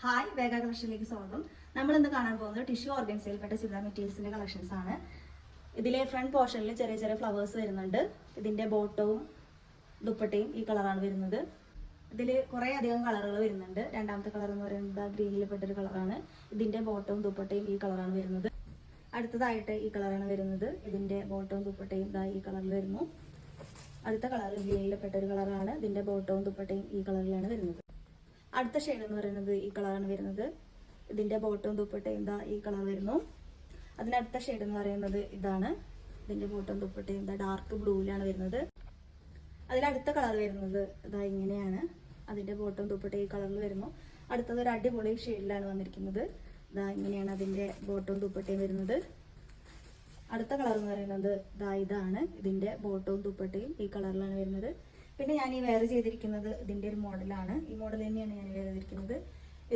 Hi, വേഗ കളക്ഷനിലേക്ക് സ്വാഗതം. നമ്മൾ ഇന്ന് കാണാൻ പോകുന്നത് ടിഷ്യൂ ഓർഗൻസയിൽപ്പെട്ട ചുരിദാർ മെറ്റീരിയൽസിന്റെ കളക്ഷൻസ് ആണ്. ഇതിലെ ഫ്രണ്ട് പോർഷനിൽ ചെറിയ ചെറിയ ഫ്ലവേഴ്സ് വരുന്നുണ്ട്. ഇതിന്റെ ബോട്ടവും ദുപ്പട്ടയും ഈ കളറാണ് വരുന്നത്. ഇതിൽ കുറേ അധികം കളറുകൾ വരുന്നുണ്ട്. രണ്ടാമത്തെ കളർ എന്ന് പറയുന്നത് ഗ്രീനിൽ പെട്ടൊരു കളറാണ്. ഇതിന്റെ ബോട്ടവും ദുപ്പട്ടയും ഈ കളറാണ് വരുന്നത്. അടുത്തതായിട്ട് ഈ കളറാണ് വരുന്നത്. ഇതിന്റെ ബോട്ടവും ദുപ്പട്ടയും ഈ കളറിൽ വരുന്നു. അടുത്ത കളർ ഗ്രീനിൽ പെട്ടൊരു കളറാണ്. ഇതിന്റെ ബോട്ടവും ദുപ്പട്ടയും ഈ കളറിലാണ് വരുന്നത്. അടുത്ത ഷെയ്ഡ് എന്ന് പറയുന്നത് ഈ കളറാണ് വരുന്നത്. ഇതിന്റെ ബോട്ടവും ദുപ്പട്ടയും ഈ കളർ വരുന്നു. അതിനടുത്ത ഷെയ്ഡ് എന്ന് പറയുന്നത് ഇതാണ്. ഇതിന്റെ ബോട്ടവും ദുപ്പട്ടയും ഡാർക്ക് ബ്ലൂവിലാണ് വരുന്നത്. അതിലടുത്ത കളർ വരുന്നത് ഇങ്ങനെയാണ്. അതിന്റെ ബോട്ടവും ദുപ്പട്ടയും ഈ കളറിൽ വരുന്നു. അടുത്തത് ഒരു അടിപൊളി ഷെയ്ഡിലാണ് വന്നിരിക്കുന്നത്. ഇങ്ങനെയാണ് അതിന്റെ ബോട്ടവും ദുപ്പട്ടയും വരുന്നത്. അടുത്ത കളർ എന്ന് പറയുന്നത് ഇതാണ്. ഇതിന്റെ ബോട്ടവും ദുപ്പട്ടയും ഈ കളറിലാണ് വരുന്നത്. പിന്നെ ഞാൻ ഈ വെയർ ചെയ്തിരിക്കുന്നത് ഇതിന്റെ ഒരു മോഡലാണ്. ഈ മോഡൽ തന്നെയാണ് ഞാൻ വെയർ ചെയ്തിരിക്കുന്നത്.